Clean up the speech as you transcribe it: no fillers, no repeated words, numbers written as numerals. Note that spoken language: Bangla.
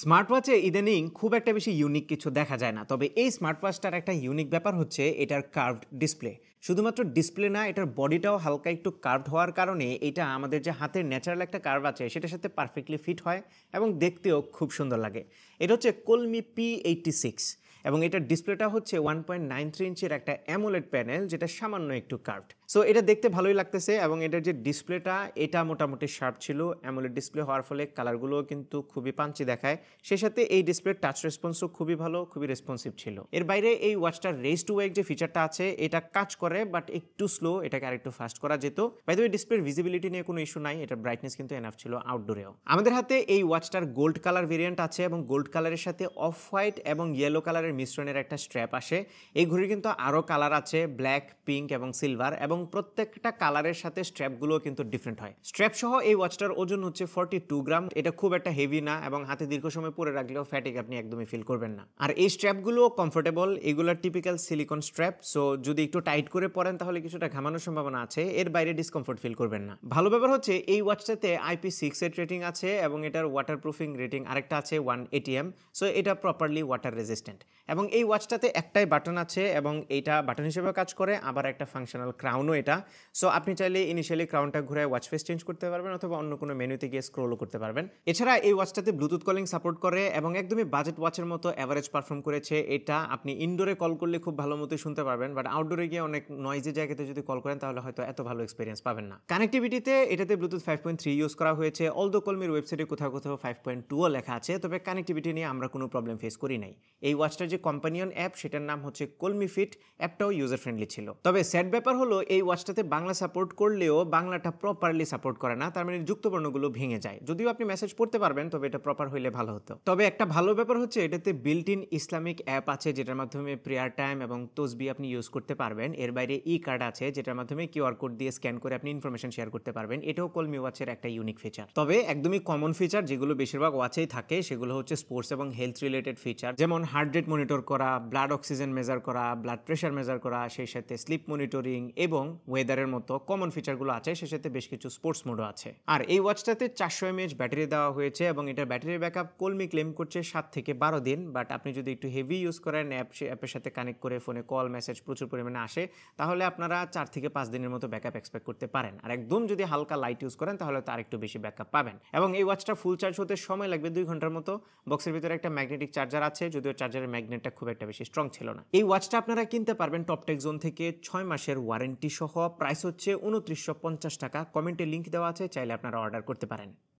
স্মার্ট ওয়াচে ইদানিং খুব একটা বেশি ইউনিক কিছু দেখা যায় না। তবে এই স্মার্ট ওয়াচটার একটা ইউনিক ব্যাপার হচ্ছে এটার কার্ভড ডিসপ্লে। শুধুমাত্র ডিসপ্লে না, এটার বডিটাও হালকা একটু কার্ভড হওয়ার কারণে এটা আমাদের যে হাতের ন্যাচারাল একটা কার্ভ আছে সেটার সাথে পারফেক্টলি ফিট হয় এবং দেখতেও খুব সুন্দর লাগে। এটা হচ্ছে কোলমি P86 এবং এটার ডিসপ্লেটা হচ্ছে 1.93 ইঞ্চের একটা অ্যামোলেড প্যানেল, যেটা সামান্য একটু কার্ভড। সো এটা দেখতে ভালোই লাগতেছে এবং এটার যে ডিসপ্লেটা এটা মোটামুটি শার্প ছিল। অ্যামোলেড ডিসপ্লে হওয়ার ফলে কালারগুলোও কিন্তু খুবই পাঞ্চি দেখায়। সেই সাথে এই ডিসপ্লের টাচ রেসপন্সও খুবই ভালো, খুবই রেসপন্সিভ ছিল। এর বাইরে এই ওয়াচটার রেস টু ওয়েক যে ফিচারটা আছে এটা কাজ করে, বাট একটু স্লো, এটাকে আরেকটু ফাস্ট করা যেত। বাই দ্য ওয়ে, ডিসপ্লের ভিজিবিলিটি নিয়ে কোনো ইস্যু নাই, এটার ব্রাইটনেস কিন্তু এনাফ ছিল আউটডোরেও। আমাদের হাতে এই ওয়াচটার গোল্ড কালার ভেরিয়েন্ট আছে এবং গোল্ড কালারের সাথে অফ হোয়াইট এবং ইয়েলো কালারের মিশ্রণের একটা স্ট্র্যাপ আসে। এই ঘড়ির কিন্তু আরও কালার আছে, ব্ল্যাক, পিঙ্ক এবং সিলভার, এবং প্রত্যেকটা কালারের সাথে স্ট্র্যাপগুলো কিন্তু ডিফারেন্ট হয়। স্ট্র্যাপ সহ এই ওয়াচটার ওজন হচ্ছে 42 গ্রাম। এটা খুব একটা হেভি না এবং হাতে দীর্ঘ সময় পরে রাখলেও ফ্যাটিক আপনি একদমই ফিল করবেন না। আর এই স্ট্র্যাপগুলো কমফোর্টেবল, এগুলোর টিপিক্যাল সিলিকন স্ট্র্যাপ। সো যদি একটু টাইট করে পরেন তাহলে কিছুটা ঘামানোর সম্ভাবনা আছে, এর বাইরে ডিসকমফোর্ট ফিল করবেন না। ভালো ব্যাপার হচ্ছে এই ওয়াচটাতে IP6 এর রেটিং আছে এবং এটার ওয়াটারপ্রুফিং রেটিং আরেকটা আছে 1 ATM। সো এটা প্রপারলি ওয়াটার রেজিস্ট্যান্ট। এবং এই ওয়াচটাতে একটাই বাটন আছে এবং এইটা বাটন হিসেবে কাজ করে, আবার একটা ফাংশনাল ক্রাউনও এটা। সো আপনি চাইলে ইনিশিয়ালি ক্রাউনটা ঘুরে ওয়াচ ফেস চেঞ্জ করতে পারবেন অথবা অন্য কোনো মেনুতে গিয়ে স্ক্রলও করতে পারবেন। এছাড়া এই ওয়াচটাতে ব্লুটুথ কলিং সাপোর্ট করে এবং একদমই বাজেট ওয়াচের মতো অ্যাভারেজ পারফর্ম করেছে এটা। আপনি ইনডোরে কল করলে খুব ভালো মতোই শুনতে পারবেন, বাট আউটডোরে গিয়ে অনেক নয়েজি জায়গাতে যদি কল করেন তাহলে হয়তো এত ভালো এক্সপিরিয়েন্স পাবেন না। কানেক্টিভিটিতে এটাতে ব্লুটুথ 5.3 ইউজ করা হয়েছে, অলদো কলমির ওয়েবসাইটে কোথাও কোথাও 5.2 লেখা আছে, তবে কানেক্টিভিটি নিয়ে আমরা কোনো প্রবলেম ফেস করি নাই। এই ওয়াচটার যে কম্পানিয়ন অ্যাপ সেটার নাম হচ্ছে কলমি ফিট, অ্যাপটাও ইউজার ফ্রেন্ডলি ছিল। তবে স্যাড ব্যাপার হলো এই ওয়াচটাতে বাংলা সাপোর্ট করলেও বাংলাটা প্রপারলি সাপোর্ট করে না, তার মানে যুক্তবর্ণগুলো ভেঙে যায়। যদিও আপনি মেসেজ পড়তে পারবেন, তবে এটা প্রপার হইলে ভালো হতো। তবে একটা ভালো ব্যাপার হচ্ছে এটাতে বিল্ট ইন ইসলামিক অ্যাপ আছে, যেটার মাধ্যমে প্রেয়ার টাইম এবং তসবি আপনি ইউজ করতে পারবেন। এর বাইরে কার্ড আছে, যেটার মাধ্যমে কিউআর কোড দিয়ে স্ক্যান করে আপনি ইনফরমেশন শেয়ার করতে পারবেন। এটাও কলমি ওয়াচের একটা ইউনিক ফিচার। তবে একদমই কমন ফিচার যেগুলো বেশিরভাগ ওয়াচেই থাকে সেগুলো হচ্ছে স্পোর্টস এবং হেলথ রিলেটেড ফিচার, যেমন হার্ট রেট মনিটর করা, ব্লাড অক্সিজেন মেজার করা, ব্লাড প্রেশার মেজার করা, সেই সাথে স্লিপ মনিটরিং এবং ওয়েদারের মতো কমন ফিচারগুলো আছে। সেই সাথে বেশ কিছু স্পোর্টস মোডও আছে। আর এই ওয়াচটাতে 400 mAh ব্যাটারি দেওয়া হয়েছে এবং এটার ব্যাটারি ব্যাকআপ কলমি ক্লেম করছে 7 থেকে 12 দিন। বাট আপনি যদি একটু হেভি ইউজ করেন, অ্যাপের সাথে কানেক্ট করে ফোনে কল মেসেজ প্রচুর পরিমাণে আসে, তাহলে আপনারা 4 থেকে 5 দিনের মতো ব্যাকআপ এক্সপেক্ট করতে পারেন। আর একদম যদি হালকা লাইট ইউজ করেন তাহলে তো আরেকটু বেশি ব্যাকআপ পাবেন। এবং এই ওয়াচটা ফুল চার্জ হতে সময় লাগবে 2 ঘন্টার মতো। বক্সের ভিতরে একটা ম্যাগনেটিক চার্জার আছে, যদিও চার্জারের ম্যাগনেটটা খুব একটা বেশি স্ট্রং ছিল না। এই ওয়াচটা আপনারা কিনতে পারবেন টপটেক জোন থেকে 6 মাসের ওয়ারেন্টি সহ। প্রাইস হচ্ছে 2950 টাকা। কমেন্টে লিংক দেওয়া আছে, চাইলে আপনারা অর্ডার করতে পারেন।